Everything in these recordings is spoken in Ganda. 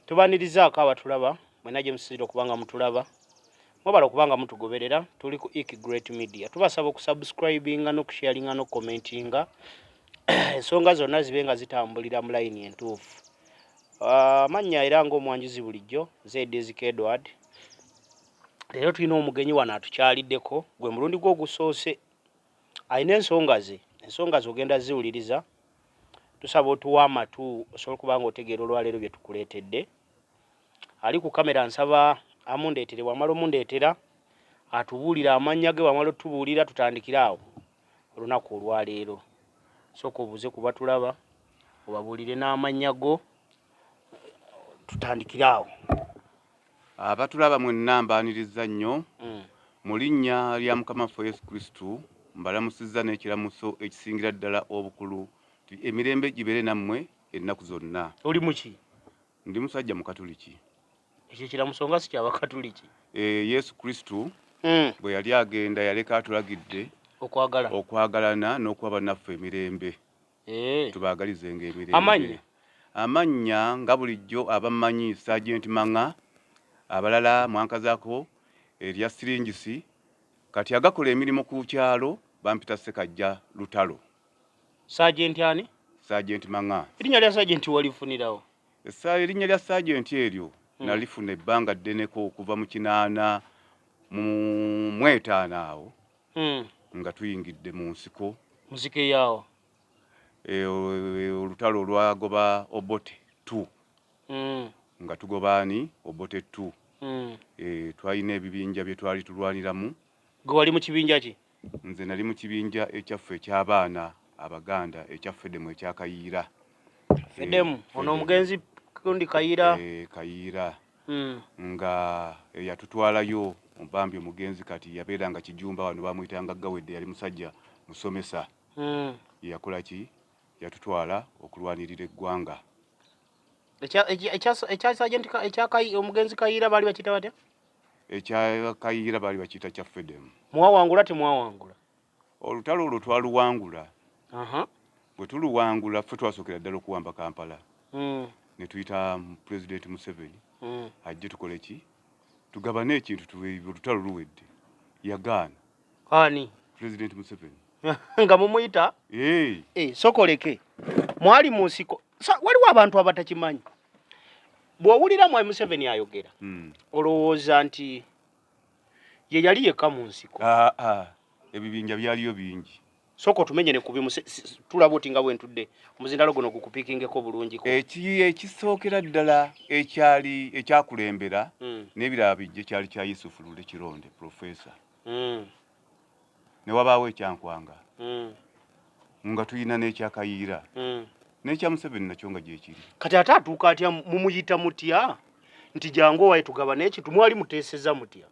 tubanirizaako abatulaba mwena gye musizire okubanga mutulaba mwebala okubanga mutugoberera tuli ku Great Media tubasaba okusubscribinga n'okusharinga n'okukomentinga ensonga zonna zibe nga zitambulira mu layini entuufu. Amannya era ng'omwanjuzi bulijjo Zediziki Edward. Leero tulina omugenyi wano atukyaliddeko gwe mulundi gwe ogusoose alina ensonga ze ogenda ziwuliriza tusaba otuwa amatu osobola okuba nga otegeera olwaleero bye tukuleetedde. Ali ku kamera nsaba amundeetere wamala omundeetera atubuulira amannya ge wamala otubuulira tutandikire awo olunaku olwaleero. Sooka obuuze ku batulaba obabuulire n'amannya go tutandikire awo. Abatulaba mwenna mbaaniriza nnyo mu linnya lya Mukama waffe Yesu Kristo mbalamusizza n'ekiramuso ekisingira ddala obukulu emirembe gibeere nammwe ennaku zonna. Oli muki? Ndi musajja Mukatuliki. Ekyo kiramuso nga si ky'Abakatuliki. Yesu Kristo bwe yali agenda yaleka atulagidde okwagalana n'okuwa bannaffe emirembe. Tubaagalizenga emirembe. Amannya nga bulijjo abamanyi Sergeant Manga, abalala mwankazaako erya Siringisi, kati agakola emirimu ku kyalo bampita Sekajja Lutalo. Sergeant ani? Sergeant Manga. Erinnya lya Sergeant walifunirawo? Erinnya lya Sergeant eryo nalifuna ebbanga ddeneko okuva mu 8 mu 5 awo nga tuyingidde mu nsiko. Musiko yaawo? Olutalo olwagoba Obote 2 nga tugobaani Obote 2. Twalina ebibinja bye twali tulwaniramu. Gwe wali mu kibinja ki? Nze nali mu kibinja ekyaffe eky'abaana Abaganda ekya Fedemu ekya Kayiira. Fedemu ono Omugenzi Kayiira. Kayiira nga yatutwalayo Omubambi Omugenzi kati yabeeranga Kijumba wano bamuyitanga Gawedde yali musajja musomesa. Yakola ki? Yatutwala okulwanirira eggwanga. Omugenzi Kayiira baali bakiyita batya? Ekya Kayiira baali bakiyita kya Fedemu. Mwawangula temwawangula? Olutalo olwo twaluwangula. Bwe tuluwangula ffe twasookera ddala okuwamba Kampala. Ne tuyita President Museveni ajje tukole ki? Tugabane ekintu olutalo luwedde. Yagaana. Ani? President Museveni. Nga mumuyita? Sokoleke. Mwali mu nsiko. Waliwo abantu abatakimanyi. Bw'owulira Mwami Museveni ayogera olowooza nti ye yali yekka mu nsiko. Ebibinja byaliyo bingi. Soko tumenye ne kubimu tulaba oti nga bwentudde omuzindalo guno gukupikingeko bulungi ko. Ekisookera ddala ekyakulembera n'ebirala bijje kyali kya Yusufu Lule Kironde Professor. Ne wabaawo ekyankwanga nga tuyina n'ekya Kayiira n'ekya Museveni nakyo nga gyekiri. Kati ate atuuka atya mumuyita mutya nti jangu waye tugabane ekintu mwali muteeseza mutya?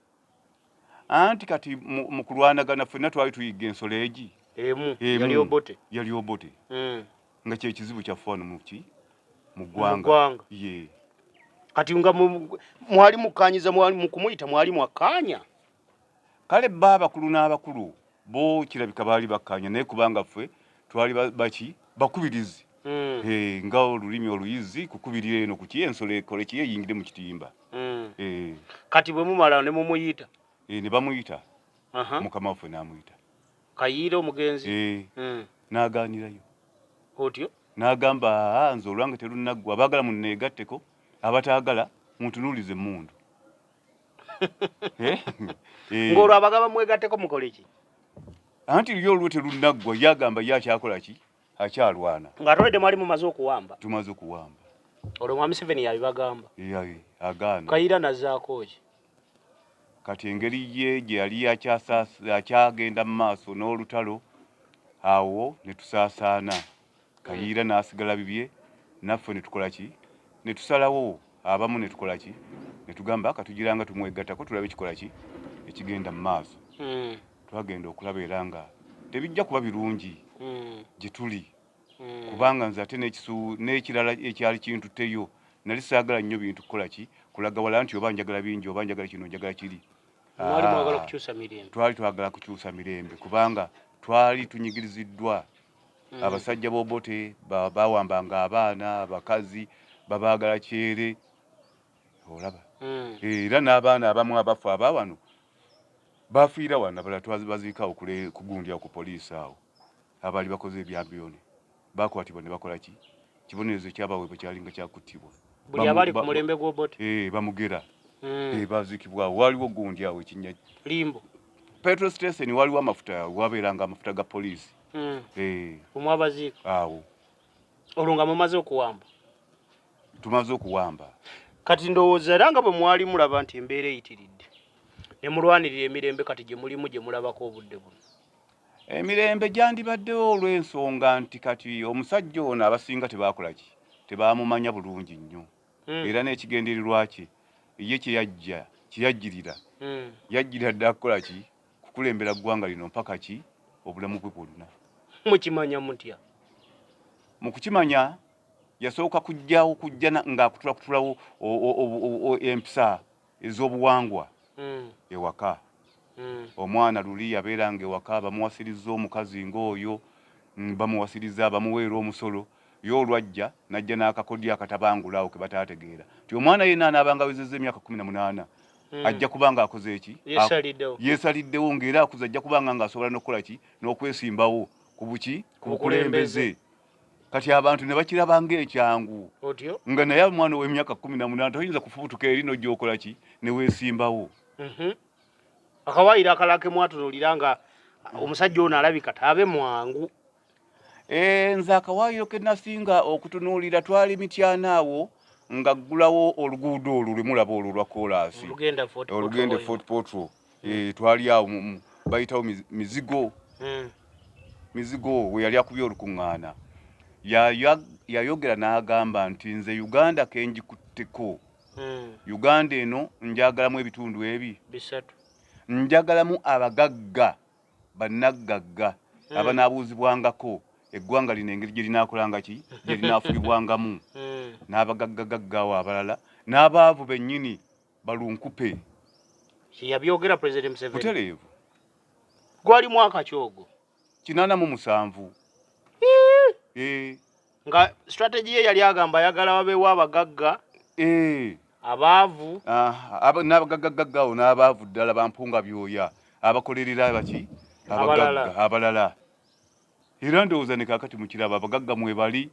Anti kati mu kulwanagana ffenna twali tuyiga ensolo egi. Yali Obote. Yali Obote. Nga kye kizibu kyaffe wano mu ggwanga. Kati nga mwali mukanyiza mwali mukumuyita mwali mwakkaanya. Kale abakulu n'abakulu bo kirabika baali bakkaanya naye kubanga ffe twali bakubirizi. Nga olulimi oluyizi kukubirira eno ku ensolo ekole ki eyingire mu kitimba. Kati bwe mumala ne mumuyita? Ne bamuyita. Mukama waffe n'amuyita. Kayiira Omugenzi. N'agaanirayo. Otyo? N'agamba nze olwange terunaggwa abaagala munneegatteko abataagala muntunuulize emmundu. Ng'olwo abagaba mwegatteko mukole ki? Anti lyo olwo terunaggwa yagamba ye akyakola ki? Akyalwana. Ng'atolede mwali mumaze okuwamba? Tumaze okuwamba. Olwo Mwami Museveni yabibagamba? Agaana. Kayiira nazzaako ki? Kati engeri ye gye yali akyagenda mu maaso n'olutalo awo ne tusaasaana. Kayiira n'asigala bibye naffe ne tukola ki? Ne tusalawo abamu ne tukola ki? Ne tugamba katugiranga tumwegattako tulabe kikola ki? Ekigenda mu maaso. Twagenda okulaba era nga tebijja kuba birungi gye tuli. Kubanga nze ate n'ekirala ekyali kintutteyo nali saagala nnyo bintu kukola ki? Kulaga wala nti oba njagala bingi oba njagala kino njagala kiri. Mwali mwagala kukyusa mirembe? Twali twagala kukyusa mirembe kubanga twali tunyigiriziddwa. Abasajja b'Obote bawambanga abaana abakazi babaagala kyere olaba era n'abaana abamu abafu abawano bafiira wano abala baziikawo kugundya ku poliisi awo abaali bakoze ebyambiyone bakwatibwa ne bakola ki kibonerezo kyabaweebwa kyalinga kyakuttibwa buli abali ku mulembe gw'obote bamugera baziikibwawo waliwo gundi awo ekinnya limbo petrol station waliwo amafuta wabeeranga amafuta ga poliisi omwabaziika awo olwo nga mumaze okuwamba tumaze okuwamba kati ndowooza era nga bwe mwali mulaba nti embeera eyitiridde ne mulwanirira emirembe kati gye mulimu gye mulabako obudde buno emirembe gyandibaddewo olw'ensonga nti kati omusajja ono abasinga tebakola ki tebaamumanya bulungi nnyo era n'ekigendererwa kye ye kyeyajjirira yajjirira ddala kukola ki kukulembera ggwanga lino mpaka ki obulamu bwe bwonna mukimanya mutya mu kukimanya yasooka kujja ng'akutulawo empisa ez'obuwangwa ewaka omwana luli yabeeranga ewaka bamuwasiriza omukazi ng'oyo bamuwasiriza bamuweera omusolo yo olwajja najja n'akakodyo akatabangulaawo ke bataategeera ti omwana yenna anaabanga awezezza emyaka 18 ajja kubanga akoze eki yeesaliddewo ng'era akuze ajja kubanga ng'asobola n'okukola ki n'okwesimbawo ku buki ku bukulembeze kati abantu ne bakiraba ng'ekyangu nga naye omwana ow'emyaka 18 toyinza kufubutuka eri n'ojja okola ki ne weesimbawo akawaayiro akalake mwatunuulira nga omusajja ono alabika taabe mwangu nze akawaayiro ke nasinga okutunuulira twali mityanaawo nga ggulawo oluguudo olwo lwe mulaba olwo lwa koolaasi olugende Fort Portal twali awo bayitawo mizigo we yali akubye olukuŋŋaana yayogera n'agamba nti nze Uganda ke njikutteko Uganda eno njagalamu ebitundu ebi bisatu njagalamu abagagga bannaggagga abanaabuuzibwangako eggwanga lino engeri gye linaakolanga ki gye linaafugibwangamu n'abagaggagaggawo abalala n'abaavu bennyini balunkupe yabyogera President Museveni butereevu gwali mwaka kyogo 87 nga strategy ye yali agamba ayagala wabeewo abagagga abaavu n'abagaggaggawo n'abaavu ddala bampunga byoya abakolerera baki abagagga abalala era ndowooza ne kaakati mukiraba abagagga mwebali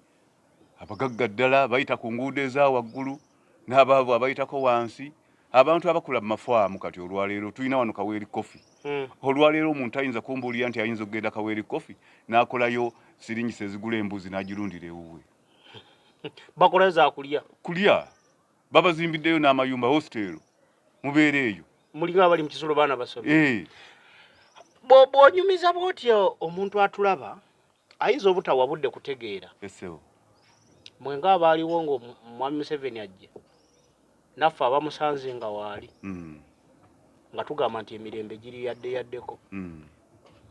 abagagga ddala bayita ku nguudo eza waggulu n'abaavu abayitako wansi abantu abakula mu mafaamu kati olwaleero tulina wano Kaweeri Kofi olwaleero omuntu ayinza kumbuulira nti ayinza okugenda Kaweeri Kofi n'akolayo siringisi ezigula embuzi n'agirundira ewuwe bakola za kulya babazimbiddeyo n'amayumba hostel mubeera eyo mulinga abali mu kisolo baana basome bw'onyumiza bw'otyo omuntu atulaba ayinza obutawa budde kutegeera mwe nga abaaliwo ng'omwami Museveni ajja naffe abamusanze nga waali nga tugamba nti emirembe giri yaddeko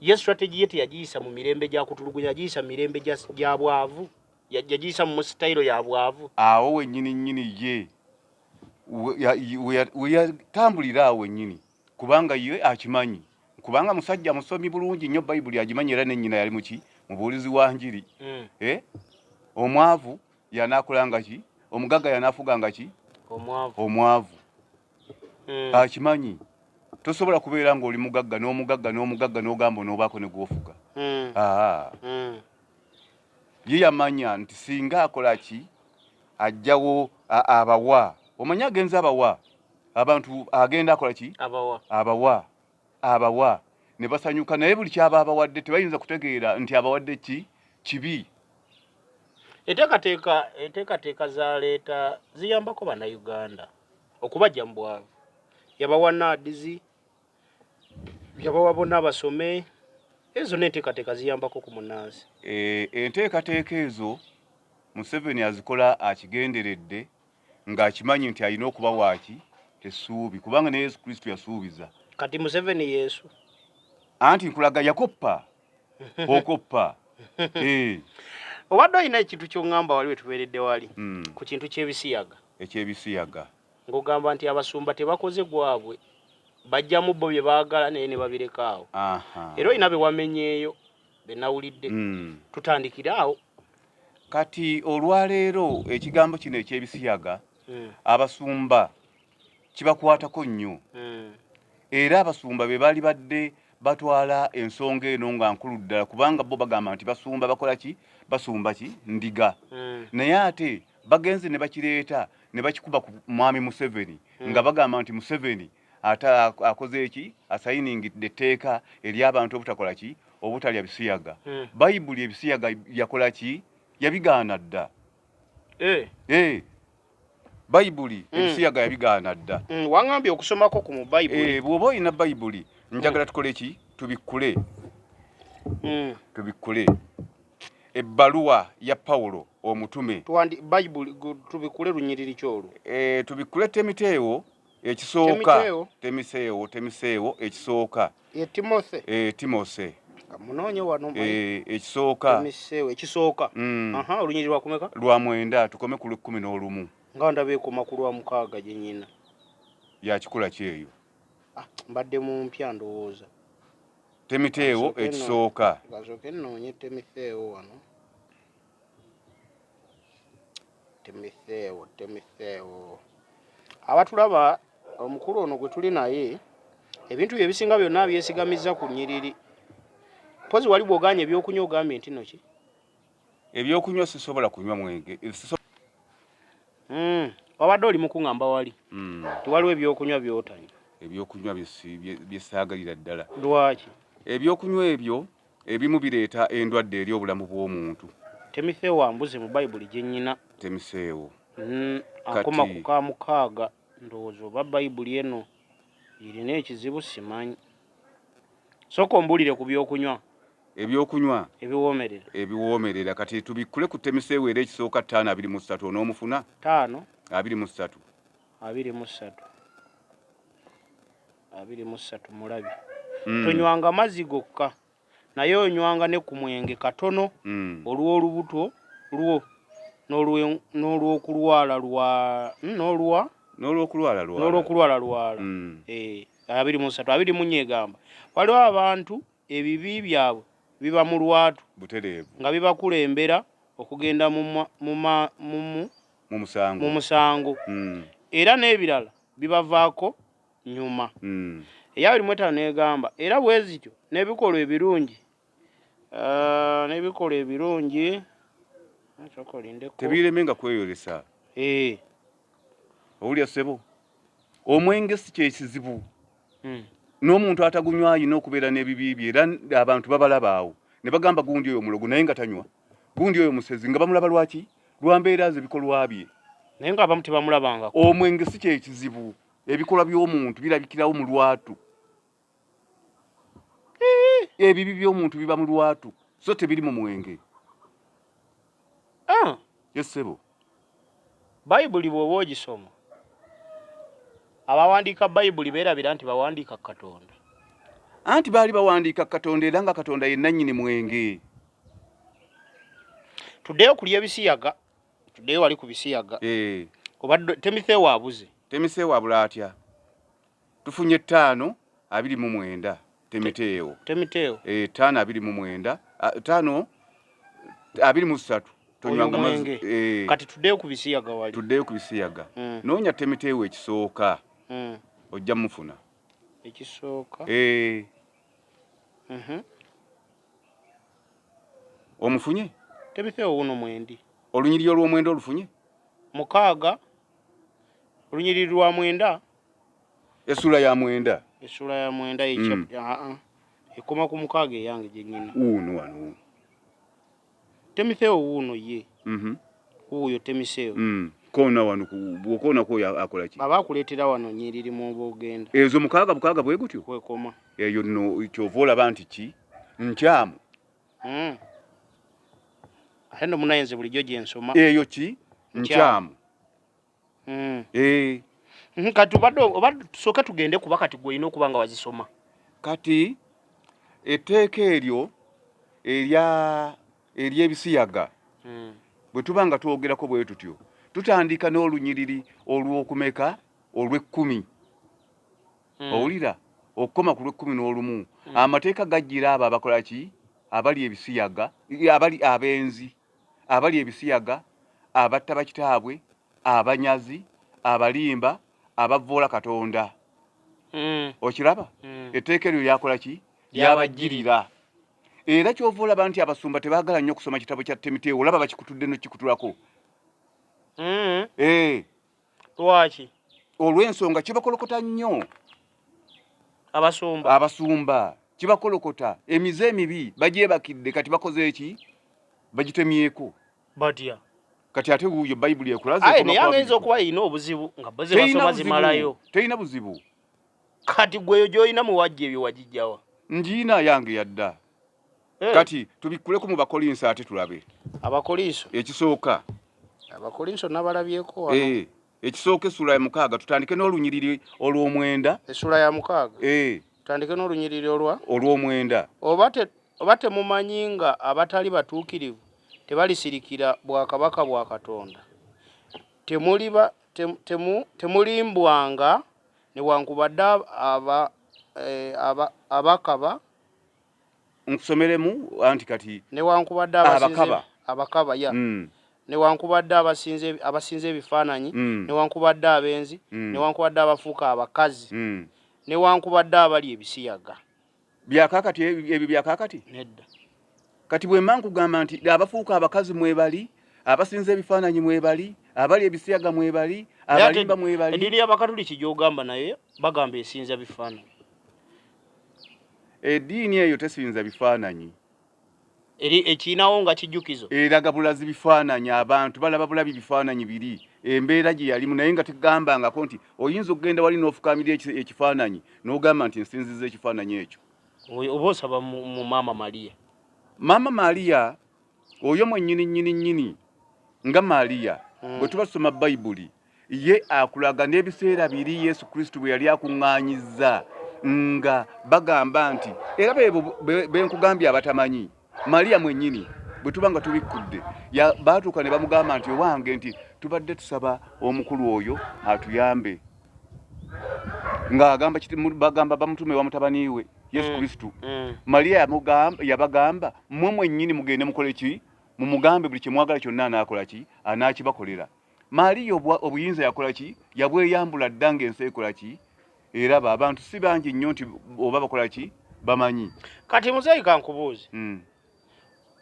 ye strategy ye teyagiyisa mu mirembe gya kutulugunya yagiyisa mu mirembe gya bwavu yagiyisa mu sitayiro ya bwavu awo wennyini ye we yatambulira awo wennyini kubanga ye akimanyi kubanga musajja musomi bulungi nnyo Bayibuli agimanyi era n'ennyina yali muki mubuulizi wa njiri omwavu yanaakolanga ki omugagga yanaafuganga ki omwavu akimanyi tosobola kubeera ng'oli mugagga n'ogamba n'obaako ne gwofuga ye yamanya nti singa akola ki ajjawo abawa omanyi agenza abawa abantu agenda akola ki abawa ne basanyuka naye buli kyaba abawadde tebayinza kutegeera nti abawadde ki kibi enteekateeka za leeta ziyambako bannayuganda okubajja mu bwavu yabawa naadizi yabawa bonna abasome ezo n'enteekateeka ziyambako ku munaasi enteekateeka ezo Museveni azikola akigenderedde ng'akimanyi nti alina okuba waaki essuubi kubanga ne Yesu Kristo yasuubiza kati Museveni Yesu anti nkulaga yakoppa okoppa obadde olina ekintu ky'oŋŋamba wali wetubeeredde wali ku kintu ekyebisiyaga ng'ogamba nti abasumba tebakoze gwabwe bajjamu bo bye baagala naye ne babireka awo era olina be wamenyeeyo be nawulidde tutandikire awo kati olwaleero ekigambo kino ekyebisiyaga abasumba kibakwatako nnyo. Era abasumba be bali badde batwala ensonga eno nga nkulu ddala kubanga bo bagamba nti basumba bakola ki basumba ki ndiga. Naye ate bagenze ne bakireeta ne bakikuba ku mwami Museveni nga bagamba nti Museveni ata akoze eki asayiningidde etteeka eri abantu obutakola ki obutalya bisiyaga. Bayibuli ebisiyaga yakola ki yabigaana dda. Bayibuli ebisiyaga yabigaana dda. Wangambye okusomako ku mu Bayibuli. Bw'oba olina Bayibuli njagala tukole ki tubikkule. Tubikkule. Ebbaluwa ya Pawulo omutume. Bayibuli tubikkule lunyiriri kyolwo. Tubikkule Timoteewo ekisooka. Timoseewo ekisooka. Timose. Munoonye wano ekisooka. Timoseewo ekisooka. Olunyiriri lwa kumeka? Lwa 9 tukome ku 11. Nga ndabeekoma ku lwa 6 gye nnyina. Yakikola ki eyo? Mbadde mu mpya ndowooza. Timoteewo ekisooka. Gasooke nnoonye Timoseewo wano. Timoseewo. Abatulaba omukulu ono gwe tuli naye ebintu bye bisinga byonna byesigamiza ku nnyiriri. Pozi wali bw'oganye ebyokunywa ogambye nti no ki? Ebyokunywa sisobola kunywa mwenge. Wabadde oli mu kuŋŋamba wali. Tiwaliwo ebyokunywa by'otanywa. Ebyokunywa byesaagalira ddala. Lwaki? Ebyokunywa ebyo ebimu bireeta endwadde eri obulamu bw'omuntu. Timoseewo ambuze mu Bayibuli gye nnyina. Timoseewo. Akoma ku ka 6 ndowooza oba Bayibuli eno irina ekizibu simanyi. Sooka ombulire ku byokunywa. Ebyokunywa ebiwoomerera kati tubikkule ku Timoseewo era ekisooka 5:23 onoomufuna 5:23 mulabi. Tonywanga mazzi gokka naye onywanga ne ku mwenge katono olw'olubuto lwo n'olw'okulwala lwala 23 egamba waliwo abantu ebibi byabwe biba mu lwatu butereevu nga bibakulembera okugenda mu musango era n'ebirala bibavaako nyuma. Eyali 25 negamba era bwe zityo n'ebikolwa ebirungi tebiremenga kweyolesa. Owulya ssebo omwenge si kyekizibu. N'omuntu atagunywa alina okubeera n'ebibi bye era abantu babalabaawo ne bagamba gundi oyo mulogo naye nga tanywa, gundi oyo musezi nga bamulaba lwaki lwa mbeera ze bikolwa bye naye nga abamu tebamulabangako. Omwenge si kyekizibu, ebikolwa by'omuntu birabikirawo mu lwatu. Ebibi by'omuntu biba mu lwatu so tebiri mu mwenge. Yesebo Bayibuli bw'oba ogisoma abawandiika Bayibuli beerabira nti bawandiika Katonda. Anti baali bawandiika Katonda era nga Katonda ye nannyini mwenge. Tuddeyo kulya ebisiyaga. Tuddeyo wali ku bisiyaga. Obadde Timoseewo abuze. Timoseewo abula atya? Tufunye 5:29 Timoteewo. 5:29 5:23 tonywanga mazzi. Kati tuddeyo ku bisiyaga wali. Tuddeyo ku bisiyaga. Noonya Timoteewo ekisooka. Ojja mufuna. Ekisooka. Omufunye? Timoseewo wuno 9. Olunyiriri olw'omwenda olufunye? 6. Olunyiriri lwa 9. Essula ya 9. Essula ya 9 ekoma ku 6 eyange gye nnyina. Wuno wano. Timoseewo wuno ye. Wuyo Timoseewo. Koona wano bw'okoona ko akola ki? Abaakuleetera wano nnyiriri mu bwogenda. Ezo 6 bwe gutyo? Kwekoma. Eyo nno kyova olaba nti ki? Nkyamu. Ate nno munayenze bulijjo gye nsoma. Eyo ki? Nkyamu. Kati oba tusooke tugende kuba kati gwe olina okuba nga wazisoma. Kati etteeka eryo ery'ebisiyaga bwe tuba nga twogerako bwe tutyo tutandika n'olunyiriri olw'okumeka olw'10. Owulira okukoma ku lw'11 amateeka gajjira abo abakola ki abali ebisiyaga abali abenzi abali ebisiyaga abatta bakitaabwe abanyazi abalimba abavvoola Katonda. Okiraba? Etteeka eryo lyakola ki? Lyabajjirira. Era kyova olaba nti abasumba tebaagala nnyo okusoma kitabo kya Temiteewo, olaba bakikutudde n'okikutulako. Lwaki? Olw'ensonga kibakolokota nnyo. Abasumba kibakolokota. Emize emibi bagyebakidde kati bakoze eki? Bagitemyeko. Batya. Kati ate wuuyo Bayibuli ekulaze. Aye naye ayinza okuba yina obuzibu nga boze basoma zimalayo. Teyina buzibu. Kati gweyo gy'olina mu wajja ebyo wagijjawa? Njiina yange yadda. Kati tubikkuleko mu Bakolinso ate tulabe. Abakolinso? Ekisooka. Abakolinso nabalabyeko wano. Ekisooka essula ya 6 tutandike n'olunyiriri olw'omwenda. Essula ya 6? Tutandike n'olunyiriri olw'omwenda. Oba temumanyi nga abatali batuukirivu tebalisirikira bwakabaka bwa Katonda. Temulimbwanga newankubadde abakaba. Nkusomeremu anti kati newankubadde abakaba ya. Newankubadde abasinze ebifaananyi, newankubadde abenzi, newankubadde abafuuka abakazi, newankubadde abali ebisiyaga. Byakakati ebyo byakakati? Nedda. Kati bwe mmangu kugamba nti abafuuka abakazi mwebali, abasinze ebifaananyi mwebali, abali ebisiyaga mwebali, abalimba mwebali. Eddiini y'Abakatuliki gy'ogamba naye bagamba esinza bifaananyi. Eddiini eyo tesinza bifaananyi. Ekiinawo nga kijjukizo. Eraga bulazi bifaananyi, abantu balaba bulabi bifaananyi biri. Embeera gye yalimu naye nga tegambangako nti oyinza okugenda wali n'ofukaamira ekifaananyi n'ogamba nti nsinziza ekifaananyi ekyo. Oba osaba mu Maama Maria. Maama Maria oyo mwennyini nga Maria bwe tuba tusoma Bayibuli ye akulaga n'ebiseera biri Yesu Kristo bwe yali akuŋŋaanyizza nga bagamba nti era benkugambye abatamanyi Maria mwennyini bwe tuba nga tubikkudde baatuuka ne bamugamba nti owange nti tubadde tusaba omukulu oyo atuyambe nga bagamba bamutume wa mutabani we Yesu Kristo. Maria yabagamba mmwe mwennyini mugende mukole ki? Mumugambe buli kye mwagala kyonna anaakola ki? Anaakibakolera. Maria obuyinza yakola ki? Yabweyambula dda ng'ensi ekola ki? Era abantu si bangi nnyo nti oba bakola ki? Bamanyi. Kati muzeeyi kankubuuze.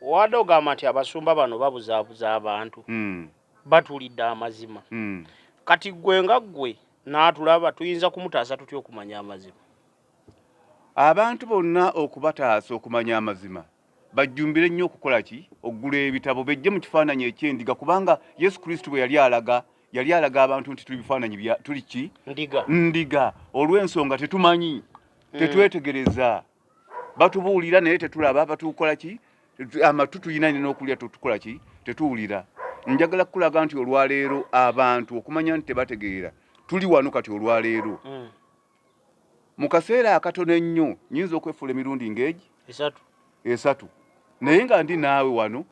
Wadde ogamba nti abasumba bano babuzaabuza abantu. Batuulidde amazima. Kati gwe nga ggwe n'atulaba tuyinza kumutaasa tutya okumanya amazima? Abantu bonna okubataasa okumanya amazima bajjumbire nnyo okukola ki? Okugula ebitabo bejje mu kifaananyi eky'endiga kubanga Yesu Kristo bwe yali alaga abantu nti tuli bifaananyi tuli ki? Ndiga. Olw'ensonga tetumanyi, tetwetegereza. Batubuulira naye tetulaba, batukola ki? Amatu tuyina n'okulya tukola ki? Tetuwulira. Njagala kukulaga nti olwaleero abantu okumanya nti tebategeera tuli wano kati olwaleero. Mu kaseera akatono ennyo nyinza okwefuula emirundi ng'egi? 3. Naye nga ndi naawe wano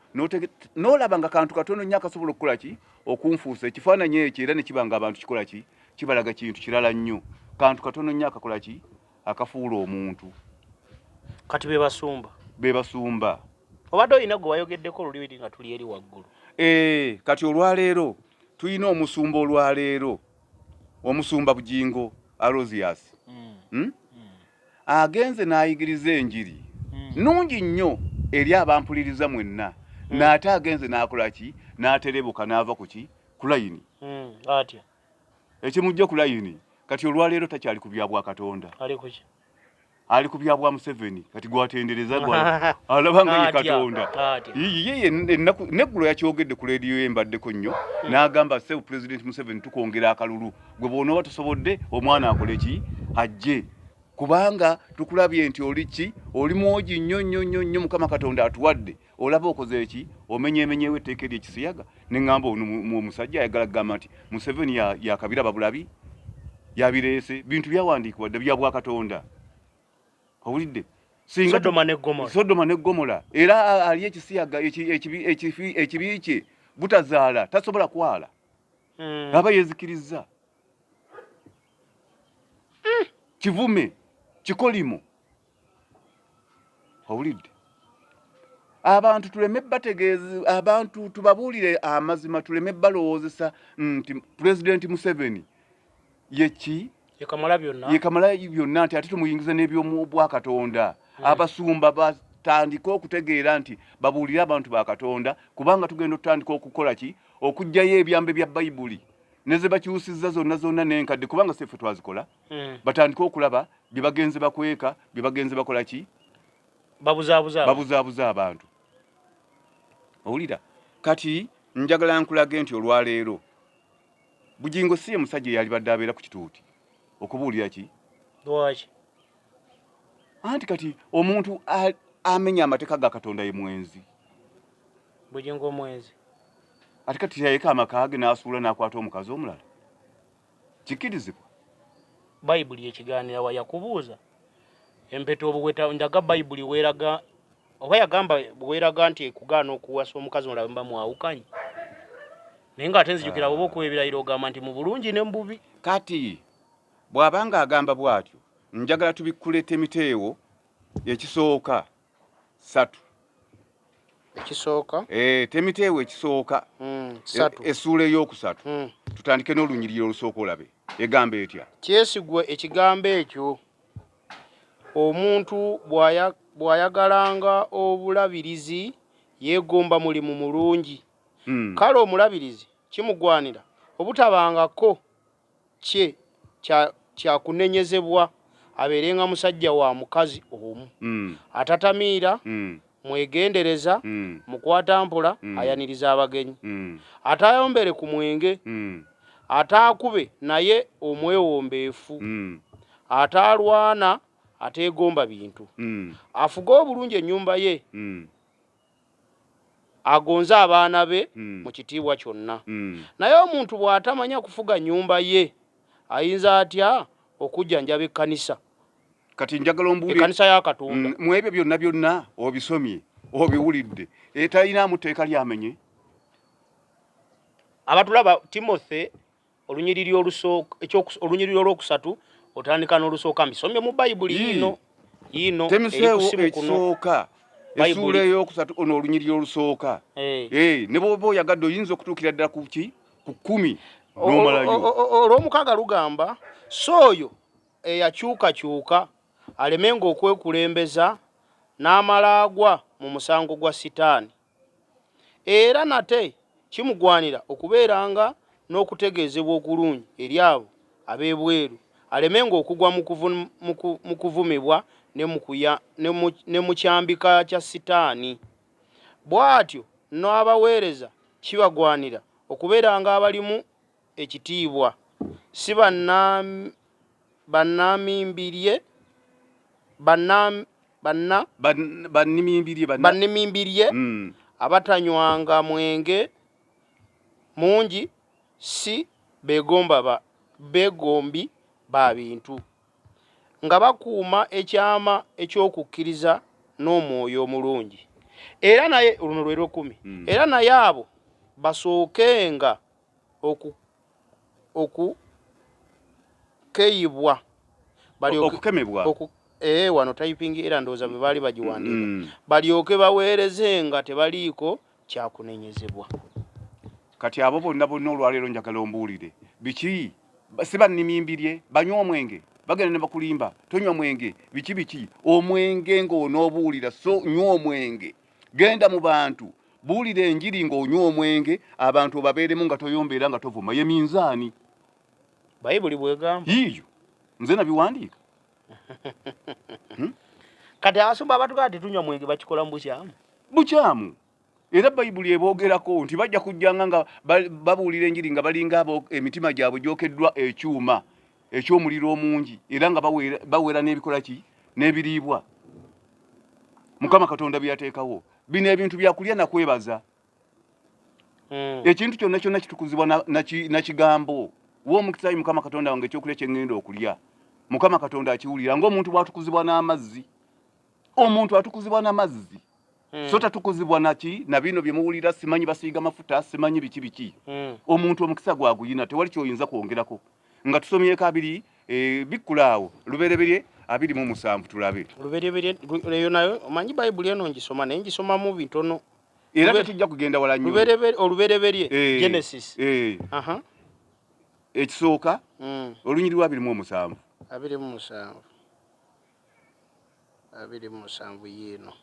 n'olaba nga kantu katono nnyo akasobola okukola ki? Okunfuusa ekifaananyi ekyo era ne kiba nga abantu kikola ki? Kibalaga kintu kirala nnyo. Kantu katono nnyo akakola ki? Akafuula omuntu. Kati be basumba. Obadde olina gwe wayogeddeko olulimi nga tuli eri waggulu. Kati olwaleero tulina omusumba olwaleero. Omusumba Bujingo Alozias. Agenze n'ayigiriza enjiri nungi nnyo eri abampuliriza mwenna. N'ate agenze n'akola ki? N'aterebuka n'ava ku ki? Ku layini. Atya. Ekimujja ku layini kati olwaleero takyali ku bya bwa Katonda. Ali ku bya bwa Museveni kati gwatendereza gwa alaba nga ye Katonda. Ye neggulo yakyogedde ku leediyo embaddeko nnyo n'agamba Save President Museveni tukongera akalulu gwe bw'onooba tosobodde omwana akole ki? Ajje. Kubanga tukulabye nti oli ki? Oli mwogi nnyo Mukama Katonda atuwadde. Olaba okoze eki? Omenyeemenyeewo etteeka ery'ekisiyaga. Ne ŋŋamba omusajja ayagala kugamba nti Museveni yakabiraba bulabi, yabireese, bintu byawandiikibwa dda bya bwa Katonda. Owulidde? Sodoma ne Gomora. Era ali ekisiyaga ekibi kye butazaala tasobola kwala. Aba yeezikiriza. Kivume, kikolimo. Owulidde? Abantu tuleme bategeeza, abantu tubabuulire amazima, tuleme balowoozesa nti President Museveni yeki yekamala byonna nti ate tumuyingiza n'ebyomu bwa Katonda. Abasumba batandika okutegeera nti babuulire abantu ba Katonda kubanga tugenda otandika okukola ki okujjayo ebyambe bya Bayibuli neze bakyusizza zonna n'enkadde kubanga seffe twazikola batandika okulaba bye bagenze bakweka bye bagenze bakola ki babuzaabuza abantu. Owulira kati njagala nkulage nti olwaleero Bujingo si ye musajja yali badde abeera ku kituuti okubuulira ki lwaki anti kati omuntu amenya amateeka ga Katonda ye mwenzi. Bujingo mwenzi ate kati yayeka amakaage n'asuula n'akwata omukazi omulala kikirizibwa. Bayibuli ekigaanira wa yakubuuza empeta obuweta ndaga Bayibuli weeraga oba yagamba weeraga nti ekugaana okuwasa omukazi omulala mba mwawukanye naye ng'ate nzijukira oba okuwa ebirayiro ogamba nti mu bulungi ne mu bubi. Kati bw'abanga agamba bw'atyo njagala tubikkulete emiteewo ekisooka 3 ekisooka temiteewo ekisooka 3 essuula ey'okusatu tutandike n'olunyiriri olusooka olabe egamba etya kyesigwe ekigambo ekyo omuntu bw'ayagalanga obulabirizi yeegomba mulimu mulungi kale omulabirizi kimugwanira obutabangako kye kyakunenyezebwa abeerenga musajja wa mukazi omu atatamiira mwegendereza mukwata mpola ayaniriza abagenyi atayombere ku mwenge ataakube naye omwewombeefu atalwana ateegomba bintu afuga obulungi ennyumba ye agonza abaana be mu kitiibwa kyonna naye omuntu bw'atamanya kufuga nnyumba ye ayinza atya okujjanjaba ekkanisa kati njagala ombuulire ekkanisa ya Katonda mu ebyo byonna obisomye obiwulidde etalinamu tteeka lyamenye. abatulaba Timothy olunyiriri olwokusatu otandika n'olusooka mbisomye mu Bayibuli yino temiseewo ekisooka essuula ey'okusatu ono olunyiriri olusooka ne bw'oba oyagadde oyinza okutuukira ddala ku 10 n'omalayo. Olw'omukaaga lugamba so oyo eyakyukakyuka alemenga okwekulembeza n'amala agwa mu musango gwa Sitaani era nate kimugwanira okubeeranga n'okutegeezebwa okulungi eri abo ab'ebweru alemenga okugwa mu kuvumibwa ne mu kyambika kya Sitaani. Bw'atyo n'abaweereza kibagwanira okubeeranga abalimu ekitiibwa si bannimimbirie abatanywanga mwenge mungi si begombi ba bintu nga bakuuma ekyama eky'okukkiriza n'omwoyo omulungi era naye luno lwe 10 era naye abo basookenga okukeyibwa okukemebwa wano typing era ndowooza bwe baali bagiwandiika balyoke baweerezenga tebaliiko kyakunenyezebwa. Kati abo bonna olwaleero njagala ombuulire biki si bannimimbirie banywa omwenge bagenda ne bakulimba tonywa mwenge biki omwenge ng'onoobuulira so nywa omwenge genda mu bantu buulira enjiri ng'onywa omwenge abantu obabeeremu nga toyombeera nga tovuma ye minzaani Bayibuli bwegamba yiyo nze nabiwandiika kati abasumba abatugaa tetunywa mwenge bakikola mu bukyamu era Bayibuli eboogerako nti bajja kujjanga nga babuulira enjiri nga balinga abo emitima gyabwe gyokeddwa ekyuma eky'omuliro omungi era nga baweera n'ebikola ki n'ebiriibwa Mukama Katonda byateekawo bino ebintu byakulya nakwebaza ekintu kyonna kitukuzibwa na kigambo w'omukisa Mukama Katonda wange ekyokulya kye ŋŋenda okulya Mukama Katonda akiwulira ng'omuntu bw'atukuzibwa n'amazzi omuntu atukuzibwa n'amazzi so tatukuzibwa na bino bye muwulira simanyi basiiga mafuta simanyi biki omuntu omukisa gwaguyina tewali kyoyinza kwongerako nga tusomyeko 2 bikkulaawo lubereberye 27 tulabe lubereberye eyo nayo omanyi Bayibuli eno ngisoma naye ngisomamu bitono era tetujja kugenda wala nnyo olubereberye Genesis ekisooka olunyiriri lwa 27 27 yino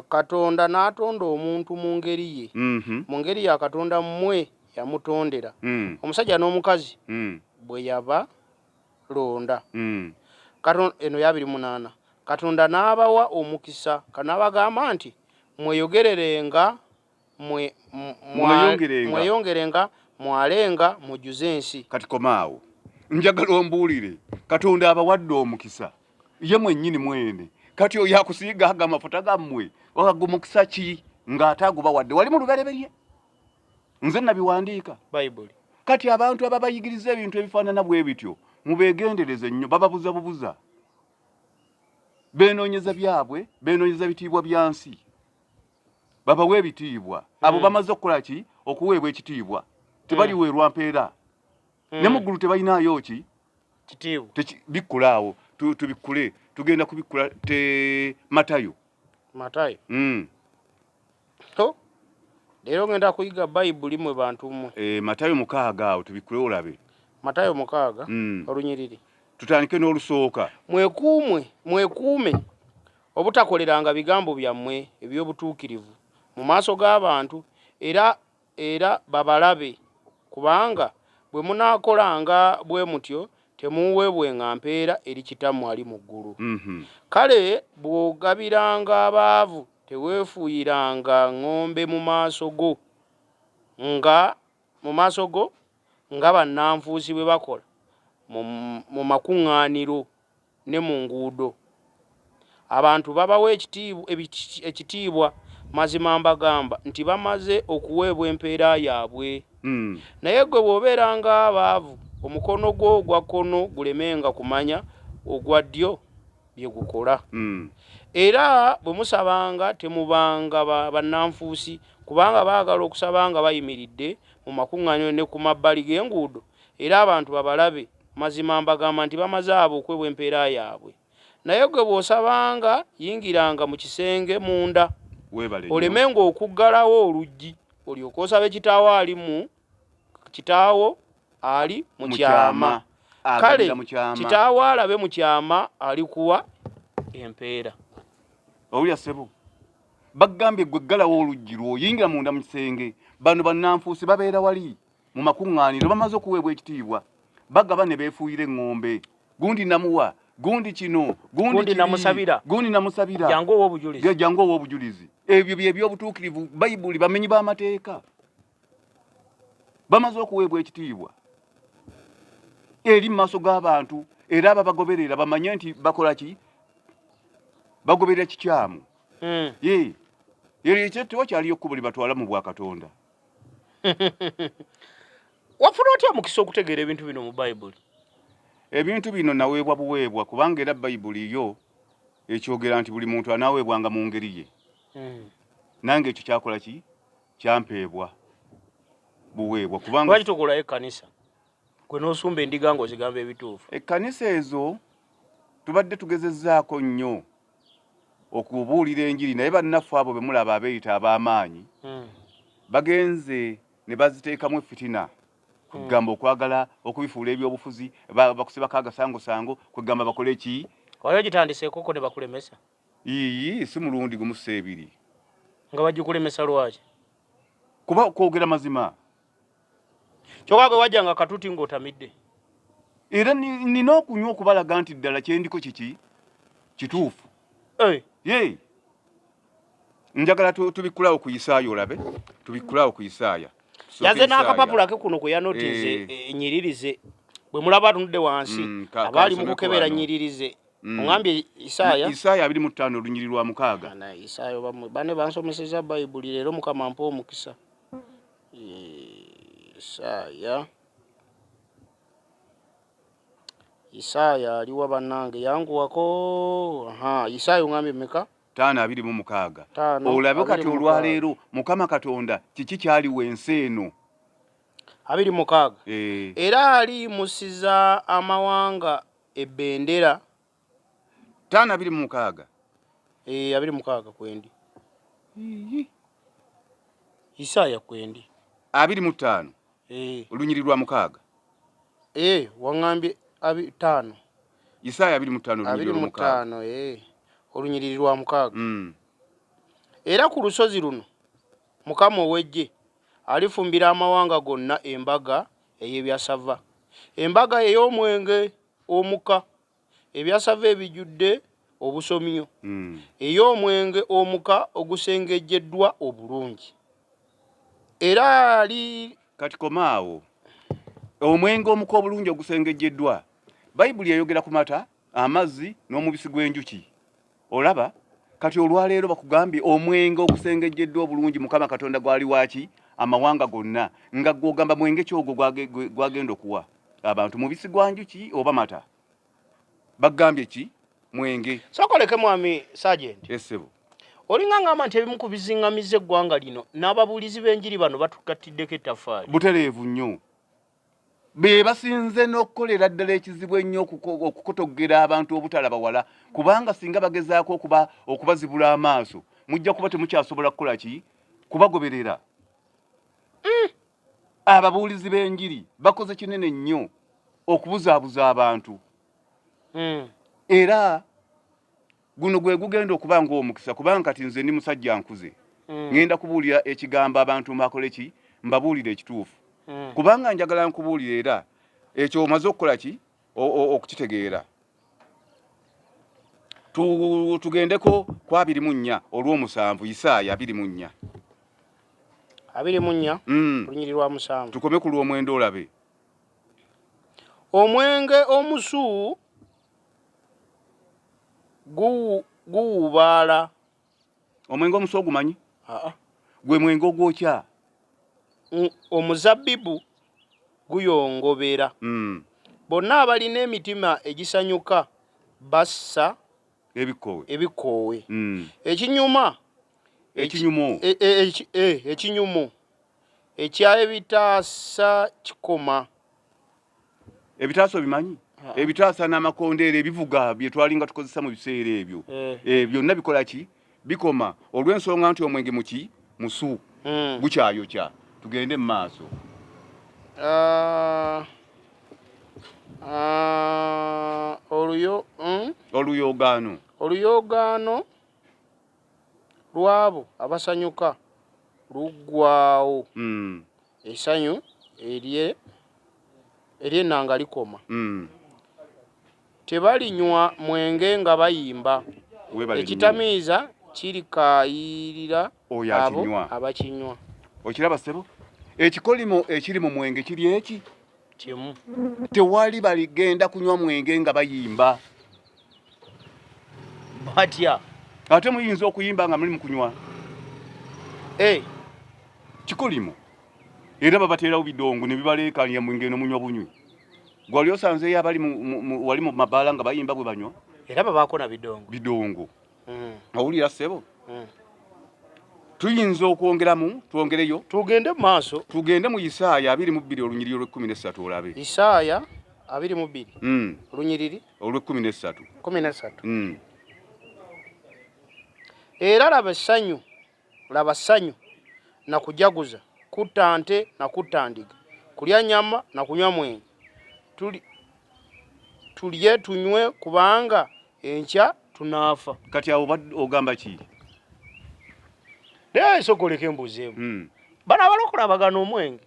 Katonda n'atonda omuntu mu ngeri ye mu ngeri ya Katonda mmwe yamutondera omusajja n'omukazi bwe yaba londa Katonda eno ya 28 Katonda n'abawa omukisa kanabagamba nti mweyogererenga mweyongerenga mwalenga mujuze ensi. Kati komaawo njagala ombuulire Katonda abawadde omukisa ye mwennyini mwene kati oyo yakusiiga aga amafuta gammwe ogago mukisa ki ng'ate agubawadde wali mu lubereberye nze nabiwandiika Bible. Kati abantu ababayigiriza ebintu ebifaanana bwe bityo mubeegendereze nnyo bababuza bubuza beenoonyeza byabwe beenoonyeza bitiibwa bya nsi babawe ebitiibwa abo bamaze okukola ki okuweebwa ekitiibwa tebaliweerwa mpeera ne mu ggulu tebalinayo ki kitiibwa bikkulaawo tubikkule tugenda kubikkula Matayo leero ngenda kuyiga Bible mwe bantu mmwe Matayo 6 awo tubikkule olabe Matayo 6 olunyiriri tutandike n'olusooka mwekuume obutakoleranga bigambo byammwe eby'obutuukirivu mu maaso g'abantu era babalabe kubanga bwe munaakolanga bwe mutyo temuweebwenga mpeera eri Kitammwe ali mu ggulu. Kale bw'ogabiranga abaavu teweefuuyiranga ng'ombe mu maaso go nga bannanfuusi bwe bakola mu makuŋŋaaniro ne mu nguudo. Abantu babawa ekitiibwa mazima mbagamba nti bamaze okuweebwa empeera yaabwe. Naye gwe bw'obeeranga abaavu omukono gwo ogwa kkono gulemenga kumanya ogwa ddyo bye gukola. Era bwe musabanga temubanga bannanfuusi kubanga baagala okusaba nga bayimiridde mu makuŋŋaaniro ne ku mabbali g'enguudo era abantu babalabe. Mazima mbagamba nti bamaze abo okweebwa empeera yaabwe. Naye gwe bw'osabanga yingiranga mu kisenge munda olemenga okuggalawo oluggi olyoke osabe kitaawo ali mu kyama. Kale kitaawo alabe mu kyama alikuwa empeera. Owulya ssebo bagambye gwe ggalawo oluggi lw'oyingira munda mu kisenge bano bannanfuusi babeera wali mu makuŋŋaaniro bamaze okuweebwa ekitiibwa bagaba ne beefuuyira eŋŋombe gundi namuwa gundi kino gundi namusabira jangu ow'obujulizi ebyo bye by'obutuukirivu Bayibuli bamenyi b'amateeka bamaze okuweebwa ekitiibwa eri mu maaso g'abantu era ababagoberera bamanye nti bakola ki bagoberera kikyamu ekyo tewakyaliyo kkubo lye batwala mu bwa Katonda. Wafuna otya mukisa okutegeera ebintu bino mu Bayibuli? Ebintu bino naweebwa buweebwa kubanga era Bayibuli yo ekyogera nti buli muntu anaaweebwanga mu ngeri ye. Nange ekyo kyakola ki kyampeebwa buweebwa kubanga lwaki tokolayo ekkanisa gwe n'osumba endiga ng'ozigamba ebituufu? Ekkanisa ezo tubadde tugezezzaako nnyo okubuulira enjiri naye bannaffe abo be mulaba abeeyita ab'amaanyi bagenze ne baziteekamu effitina kugamba okwagala okubifuula ebyobufuzi bakusibako agasangosango kugamba bakole ki wali gitandiseekoko ne bakulemesa si mulundi gumu seebiri nga bagikulemesa lwaki? kuba kwogera mazima kyokka gwe wajjanga katuti ng'otamidde era nina okunywa okubalaga nti ddala kyendiko kiki kituufu. Njagala tubikkulawo ku Isaaya olabe tubikkulawo ku Isaaya yaze n'akapapula ke kuno kwe yanotize enyiririze bwe mulaba atunudde wansi abaali mu kukebera nyiririze ongambye Isaaya 25 olunyiriri lwa 6 Isaaya bane bansomeseza Bayibuli leero Mukama mpa omukisa. Isaaya aliwa bannange yanguwako. Isaaya ongambye meka 5:26 olabe kati olwaleero Mukama Katonda kiki kyaliwo ensi eno 26 era aliyimusiza amawanga ebbendera 5:26 26 kwendi Isaaya kwendi 25 olunyiri lwa mukaaga waŋŋambye 5 Isaaya 25 olunyiriri lwa mukaaga era ku lusozi luno Mukama ow'eggye alifumbira amawanga gonna embaga ey'ebyasava, embaga ey'omwenge omuka, ebyasava ebijjudde obusomyo, ey'omwenge omuka ogusengejjeddwa obulungi. Era ali kati komaawo omwenge omuka obulungi ogusengejjeddwa, Bayibuli eyogera ku mata, amazzi n'omubisi gw'enjuki. Olaba kati olwaleero bakugambye omwenge ogusengejjeddwa obulungi Mukama Katonda gwali waki amawanga gonna, nga gwogamba mwenge kyogo gwagenda okuwa abantu, mubisi gwa njuki oba mata? Bagambye ki? Mwenge. Sokoleke mwami Sergeant. Esebo. Olinga ngamba nti ebimu ku biziŋŋamiza eggwanga lino n'ababuulizi b'enjiri bano batukatiddeko ettaffaali. Butereevu nnyo. Be basinze n'okkolera ddala ekizibu ennyo okukotoggera abantu obutalaba wala, kubanga singa bagezaako okubazibula amaaso mujja kuba temukyasobola kukola ki? Kubagoberera. Ababuulizi b'enjiri bakoze kinene nnyo okubuzaabuza abantu. Era guno gwe gugenda okuba ng'omukisa, kubanga kati nze ndi musajja nkuze. Ngenda kubuulira ekigambo abantu mbakole ki? Mbabuulire ekituufu. Kubanga njagala nkubuulira era ekyo omaze okukola ki? Okukitegeera. Tugendeko ku 24 olw'omusanvu, Isaaya 24. 24 lunyiriri lwa 7. Tukome ku lw'omwenda olabe. Omwenge omusu guwubaala. Omwenge omusu ogumanyi? Gwe mwenge ogwokya. Omuzabbibu guyongobera. Bonna abalina emitima egisanyuka bassa ebikoowe. Ekinyumo ekya ebitaasa kikoma. Ebitaasa bimanyi? Ebitaasa n'amakondeere ebivuga bye twalinga tukozesa mu biseera ebyo. Byonna bikola ki? Bikoma olw'ensonga nti omwenge muki? Musu. Gukyayokya. Tugende mu maaso. Oluyogaano lwabo abasanyuka luggwaawo. Essanyu ery'ennanga likoma. Tebalinywa mwenge nga bayimba. Ekitamiiza kirikaayirira abo abakinywa. Okiraba ssebo? Ekikolimo ekiri mu mwenge kiri eki? Kimu. Tewali baligenda kunywa mwenge nga bayimba. Batya. Ate muyinza okuyimba nga muli mu kunywa. Kikolimo. Era babateerawo bidongo ne bibaleekanya mwenge n'omunywa bunywi. Gwali osanzeeyo abali wali mu mabaala nga bayimba bwe banywa? Era babaako na bidongo. Owulira ssebo? Tuyinza okwongeramu, twongereyo. Tugende mu maaso. Tugende mu Isaaya 22 olunyiriri olw'13 olabe. Isaaya 22 olunyiriri olw'13. 13. Era laba ssanyu na kujaguza, kutta nte na kutta ndiga, kulya nyama na kunywa mwenge. Tulye tunywe kubanga enkya tunaafa. Kati awo ogamba ki? Sokoleke embuzeemu. Bano abalokole abagana omwenge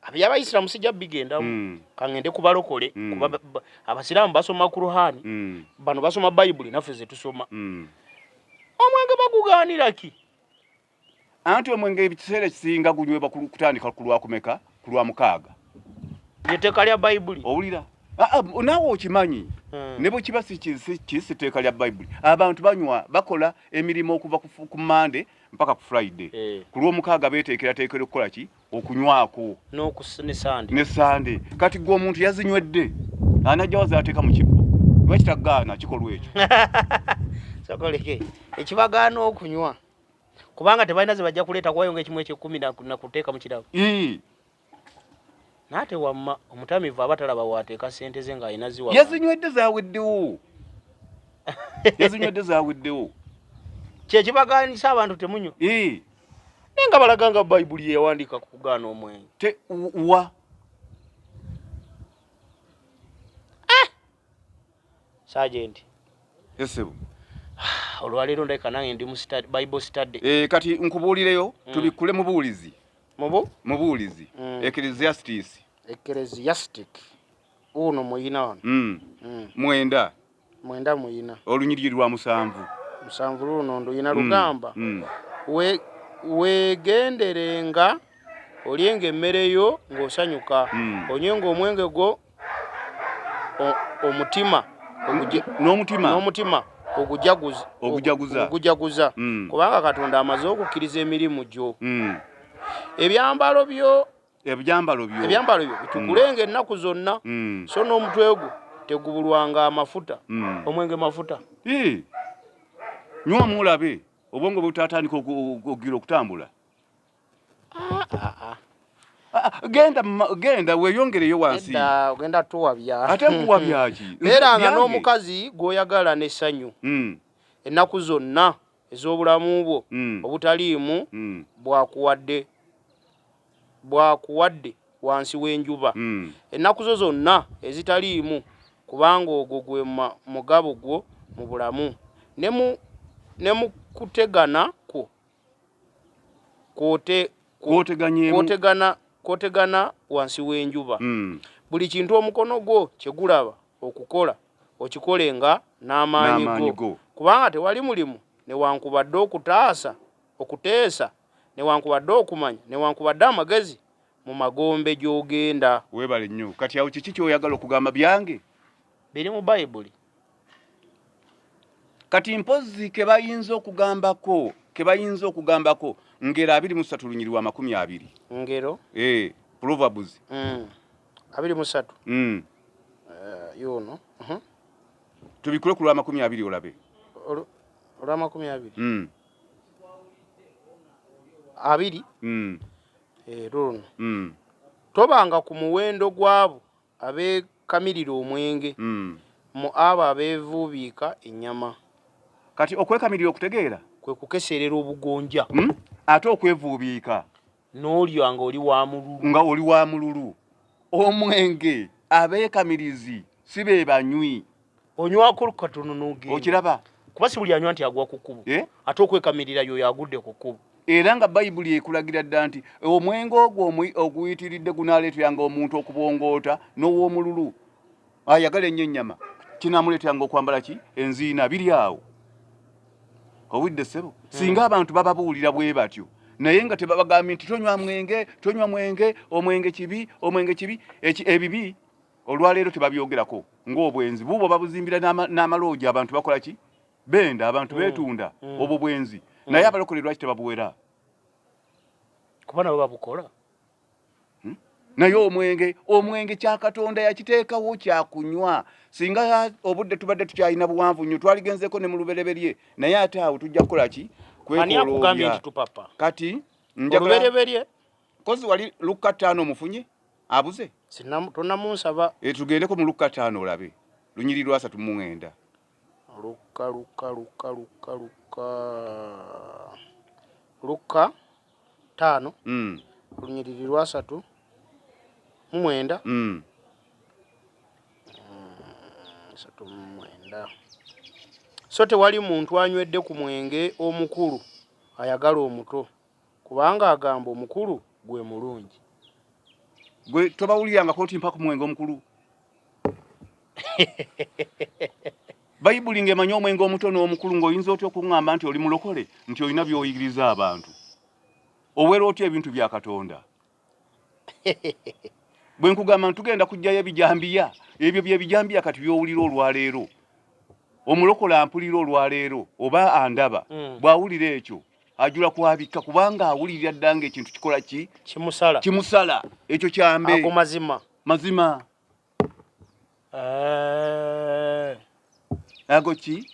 abayisiraamu sijja bigendamu. Kangende kubalokole kuba abasiraamu basoma Kuruhani, bano basoma Bayibuli naffe ze tusoma. Omwenge bagugaanira ki? Anti omwenge ebiseera kisinga gunywebwa kutandika ku lwakumeka? Ku lwa 6. Etteeka lya Bayibuli. Owulira? Naawe okimanyi. Ne bwe kiba si tteeka lya Bayibuli. Abantu banywa bakola emirimu okuva ku Mande mpaka ku Friday. Ku lw'omukaaga beeteekerateekera okukola ki? Okunywako. Ne Sande. Kati gwe omuntu yazinywedde. Anajja wazaateeka mu kibbo. Lwaki tagaana kikolwa ekyo? Sokoleke. Ekibagaana okunywa. Kubanga tebalina ze bajja kuleeta kwayonga ekimu eky'ekumi na kuteeka mu kirabo. Nate wamma omutamivu abatalaba waateeka sente ze ng'alina ziwa. Yazinywedde zaaweddewo. Kye kibagaanisa abantu temunywa. Nenga balaganga Bayibuli yewandiika ku kugaana omwenge. Sergeant. Esebo. Olwalero ndeka nange ndi mu Bible study. Kati nkubuulireyo tubikule mu buulizi. Mubuulizi. Ecclesiastes. Ecclesiastic. Uno muyina wano. Mwenda muyina. Olunyiriri lwa 7. 7 luno nduyina lugamba. Wegenderenga olyenga emmere yo ng'osanyuka. Onyenga omwenge gwo omutima n'omutima ogujaguza kubanga Katonda amaze okukkiriza emirimu gyo. Ebyambalo byo bitukulenga ennaku zonna, so n'omutwe gwo tegubulwanga amafuta. Omwenge mafuta. Nywa mulabe obwongo butatandika okugira okutambula. Genda weyongereyo wansi. Ogenda tuwabya. Ate nkuwabya ki? Beeranga n'omukazi gw'oyagala n'essanyu. Ennaku zonna ez'obulamu bwo obutaliimu bwakuwadde wansi w'enjuba. Ennaku zo zonna ezitaliimu kubanga ogwo gwe mugabo gwo mu bulamu. Ne mu kutegana kwo kwotegana wansi w'enjuba. Buli kintu omukono gwo kye gulaba okukola okikolenga n'amaanyi go kubanga tewali mulimu newankubadde okuteesa newankubadde okumanya newankubadde amagezi mu magombe gy'ogenda. Weebale nnyo. Kati awo kiki ky'oyagala okugamba byange? Biri mu Bayibuli. Kati mpozi ke bayinza okugambako ngero 23 lunyiriri lwa 20. Ngero? Proverbs. 23. Yono. Tubikule ku lwa 20 olabe. Olwa 20. 2. Luno. Tobanga ku muwendo gwabo abeekamirira omwenge mu abo abeevuubiika ennyama. Kati okwekamirira okutegeera kwe kukeserera obugonja. Ate okwevuubiika n'olyanga oli wa mululu. Omwenge abeekamirizi si be banywi. Onywako katono n'ogenda. Okiraba? Kuba si buli anywa nti agwa ku kkubo. Ate okwekamirira y'oyo agudde ku kkubo. Era nga Bayibuli ekulagira dda nti omwenge ogwo oguyitiridde gunaaleeteranga omuntu okubongoota n'ow'omululu ayagala ennyo ennyama kinaamuleeteranga okwambala ki? Enziina. Biri awo. Owidde ssebo? Singa abantu bababuulira bwe batyo naye nga tebabagambye nti tonywa mwenge, omwenge kibi, ebibi olwaleero tebabyogerako ng'obwenzi buubwo babuzimbira n'amaloogi. Abantu bakola ki? Benda, abantu beetunda obwo bwenzi. Naye abalokole lwaki tebabuwera? Kuba nabo babukola. Naye omwenge Kyakatonda yakiteekawo kyakunywa. Singa obudde tubadde tukyalina buwanvu nnyo twaligenzeeko ne mu lubereberye naye ate awo tujja kukola ki? Ani akugambye nti tupapa? Kati olubereberye kozi wali Luka 5 mufunye abuze? Tonnamunsaba. Tugendeko mu Luka 5 olabe lunyiriri lwa 39. Luka 5 lunyiriri lwa 39. 39. So tewali muntu anywedde ku mwenge omukulu ayagala omuto kubanga agamba omukulu gwe mulungi. Gwe tobawulirangako nti mpa ku mwenge omukulu? Bayibuli ng'emanyi omwenge omuto n'omukulu ng'oyinza otya okuŋŋamba nti oli mulokole nti olina by'oyigiriza abantu? Owera otya ebintu bya Katonda? Bwe nkugamba ntugenda kujjayo ebijambiya, ebyo by'ebijambiya kati by'owulira olwaleero. Omulokole ampulira olwaleero oba andaba bw'awulira ekyo ajula kwabikka kubanga awulirira ddanga ekintu kikola ki? Kimusala. Ekyo kyambe. Ago mazima. Ago ki?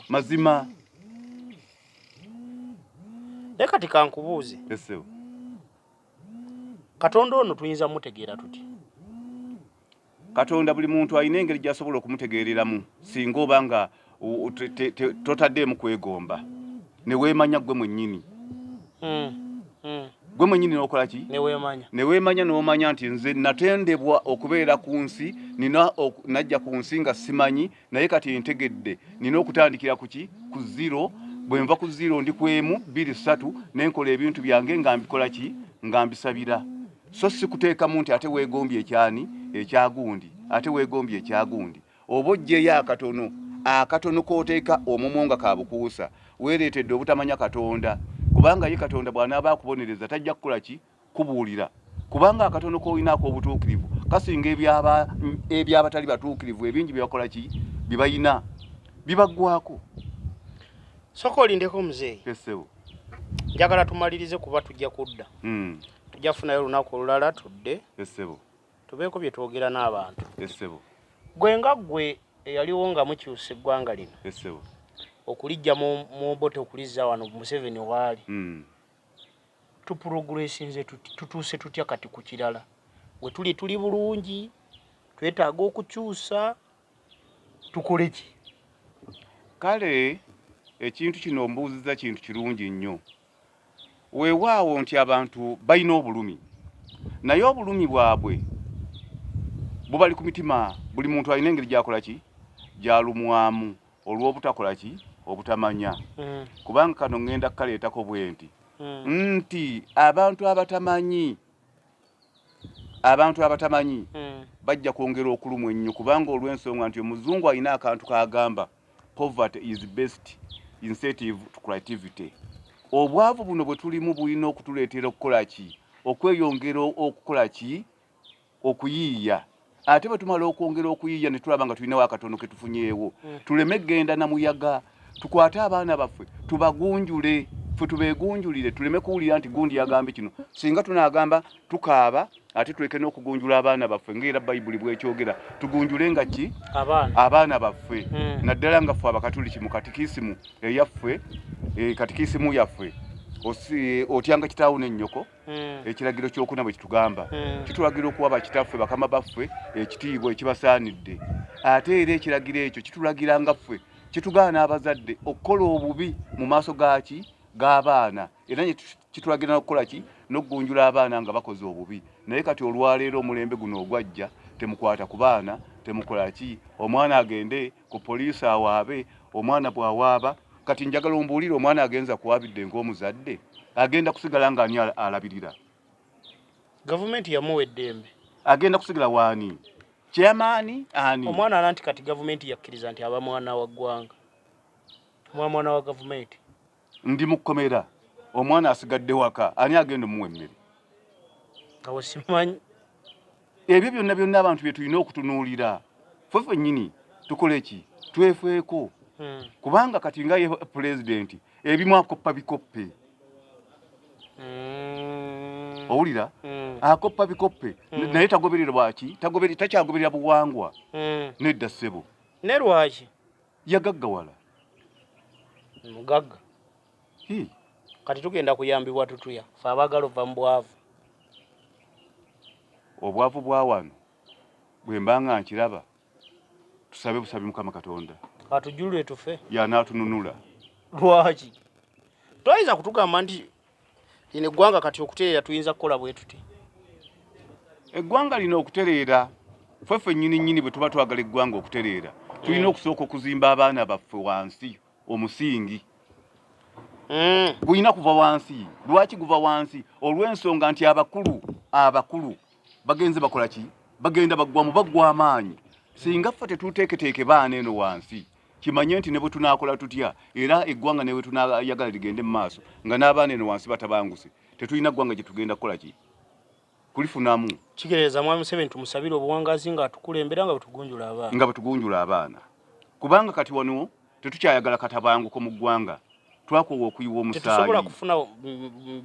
Mazima. Kati kankubuuze. Ese. Katonda ono tuyinza mutegeera tuti? Katonda buli muntu alina engeri gy'asobola okumutegeereramu singa oba nga totaddeemu kwegomba ne weemanya ggwe mwennyini. gwe mwenyini n'okola ki ne weemanya n'omanya nti nze natendebwa okubeera ku nsi najja ku nsi nga simanyi naye kati ntegedde nina okutandikira ku ki ku zero bwe nva ku zero ndi ku emu 2 3 nenkola ebintu byange nga mbikola ki nga mbisabira so si kuteekamu nti ate weegombye ekyani ekyagundi ate weegombye ekyagundi oba oggyeyo akatono k'oteeka omumwo nga kabukuusa weereetedde obutamanya Katonda kubanga ye Katonda bw'anaaba akubonereza tajja kukola ki kubuulira kubanga akatono k'olinaako obutuukirivu kasinga eby'abatali batuukirivu ebingi byebakola ki bibayina bibaggwako. Soko olindeko muzeeyi. Esebo. Njagala tumalirize kuba tujja kudda. Tujja kufunayo olunaku olulala tudde. Esebo. Tubeeko bye twogera n'abantu. Esebo. Gwe nga gwe eyaliwo nga mukyusa eggwanga lino. Esebo. Okulijja mu bote okulizza wano Museveni waali. Tuprogressinze tutuuse tutya kati ku kirala. We tuli bulungi, twetaaga okukyusa, tukole ki? Kale ekintu kino mbuuziza kintu kirungi nnyo. Weewaawo nti abantu balina obulumi. Naye obulumi bwabwe bubali ku mitima buli muntu alina engeri gy'akola ki gy'alumwamu olw'obutakola ki obutamanya. Kubanga kano ngenda kukaleetako bwe nti abantu abatamanyi bajja kwongera okulumwa ennyo kubanga olw'ensonga nti omuzungu alina akantu k'agamba poverty is best incentive to creativity. Obwavu buno bwe tulimu bulina okutuleetera okukola ki okweyongera okukola ki okuyiiya ate bwe tumala okwongera okuyiiya ne tulaba nga tulinawo akatono ke tufunyeewo tuleme genda na muyaga tukwate abaana baffe tubagunjule ffe tubeegunjulire tuleme kuwulira nti gundi yagambe kino singa tunaagamba tukaaba ate tuleke n'okugunjula abaana baffe ng'era bayibuli bw'ekyogera tugunjule nga ki abaana baffe naddala nga ffe abakatuliki mu katikisimu eyaffe katikisimu yaffe otyanga kitaawo n'ennyoko ekiragiro kyokuna bwe kitugamba kitulagira okuwa bakitaffe bakama baffe ekitiibwa ekibasaanidde ate era ekiragiro ekyo kitulagira nga ffe kitugaana abazadde okukola obubi mu maaso gaki g'abaana era kitulagira n'okukola ki n'okugunjula abaana nga bakoze obubi naye kati olwaleero omulembe guno ogwajja temukwata ku baana temukola ki omwana agende ku poliisi awaabe omwana bw'awaaba kati njagala ombuulire omwana agenza kuwaabidde ng'omuzadde agenda kusigala nga ani alabirira gavumenti yamuwa eddembe agenda kusigala waani chairman ani omwana ananti kati gavumenti yakkiriza nti aba mwana wa ggwanga mwana wa gavumenti ndi mukomera omwana asigadde waka ani agenda omuwa emmere awo simanyi ebyo byonna abantu bye tulina okutunuulira ffe ffennyini tukole ki twefeeko kubanga kati nga ye pulezidenti ebimu akoppa bikoppe owulira akoppa bikoppe naye tagoberera bwaki takyagoberera buwangwa nedda ssebo ne lwaki yagaggawala mugagga kati tugenda kuyambibwa tutuya fe abaagala ova mu bwavu obwavu bwa wano bwe mbanga nkiraba tusabe busabe Mukama Katonda atujulire tufe yanaatununula lwaki toyinza kutugamba nti lino eggwanga kati okutereera tuyinza kukola bwe tuti eggwanga lino okutereera ffe ffennyini bwe tuba twagala eggwanga okutereera tulina okusooka okuzimba abaana baffe wansi omusingi gulina kuva wansi lwaki guva wansi olw'ensonga nti abakulu bagenze bakola ki bagenda baggwa amaanyi singa ffe tetuteeketeeke baana eno wansi kimanye nti ne bwe tunaakola tutya era eggwanga ne bwe tunayagala ligende mu maaso nga n'abaana eno wansi batabanguse tetulina ggwanga gye tugenda kukola ki kulifunamu kitegeeza mwami Museveni tumusabire obuwangazi nga atukulembera nga bwetugunjula abaana kubanga kati wano tetukyayagala katabanguko mu ggwanga twakoowa okuyiwa omusaayi tetusobola kufuna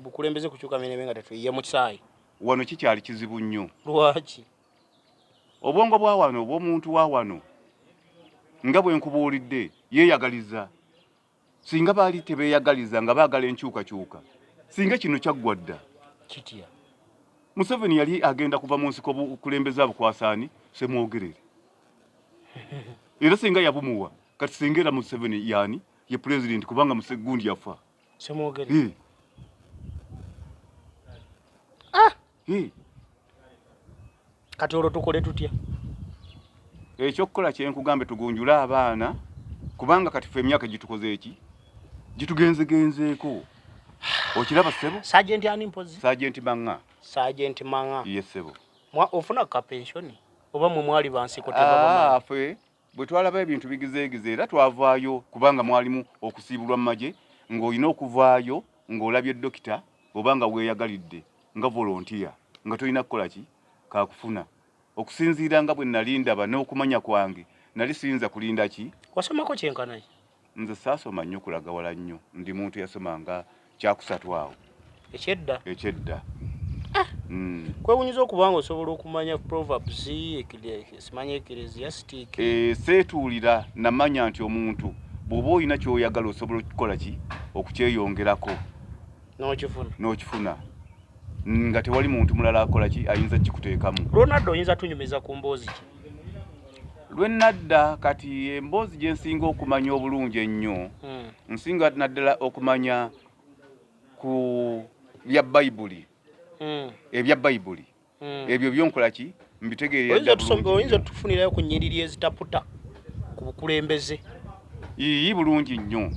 bukulembeze kukyuka mirembe nga tetuyiye mu kisaayi wano kikyali kizibu nnyo lwaki obwongo bwa wano obw'omuntu wa wano nga bwe nkubuulidde yeeyagaliza singa baali tebeeyagaliza nga baagala enkyukakyuka singa kino kyaggwa dda kitya Museveni yali agenda kuva mu nsiko bukulembeza bukwasaani semwogerere era singa yabumuwa kati singa era Museveni yani ye president kubanga Musegundi yafa semwogerere kati olwo tukole tutya? Ekyokukola kyenkugambe tugunjula abaana kubanga kati ffe emyaka gitukoze eki gitugenzegenzeeko. Okiraba ssebo? Sergeant ani mpozi? Sergeant Manga. Sergeant Manga. Yes ssebo. Ofuna ka pensioni oba mwe mwali bansiko tebaba? Ffe bwe twalaba ebintu bigizeegize era twavaayo kubanga mwalimu okusiibulwa mu magye ng'olina okuvaayo ng'olabye dokita oba nga weeyagalidde nga volontiya nga tolina kukola ki kaakufuna. Okusinziira nga bwe nali ndaba n'okumanya kwange nali siyinza kulinda ki. Wasomako kyenkana ki? Nze saasoma nnyo kulaga wala nnyo, ndi muntu yasomanga kyakusatu awo. Ekyedda. Kwewunyiza okubanga osobola okumanya proverbs, simanya ecclesiastic. Seetuulira namanya nti omuntu bw'oba olina ky'oyagala osobola okukola ki okukyeyongerako n'okifuna nga tewali muntu mulala akola ki ayinza kikuteekamu. Ronaldo oyinza tunyumiza ku mboozi ki? Lwe nadda kati emboozi gye nsinga okumanya obulungi ennyo nsinga naddala okumanya ku bya Bayibuli. Ebya Bayibuli ebyo byonkola ki mbitegeerera bulungi. Oyinza tufunirayo ku nnyiriri ezitaputa ku bukulembeze. Bulungi nnyo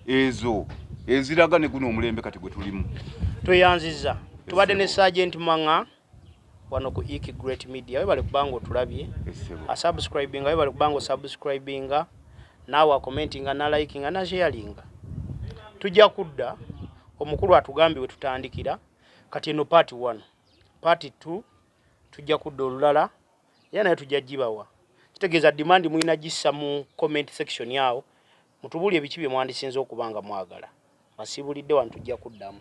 ezo eziraga ne guno omulembe kati gwe tulimu. Tweyanziza tubadde ne Sergeant Manga wano ku Great Media. Webale kubanga otulabye asubscribinga, webale kubanga osubscribinga, naawe akomentinga na likinga na sharinga. Tujja kudda omukulu atugambye we tutandikira kati eno part 1. Part 2 tujja kudda olulala era naye tujja gibawa. Kitegeeza demand mulina gissa mu comment section yawo mutubuulire biki bye mwandisinze okubanga mwagala. Masibulidde wano tujja kuddamu.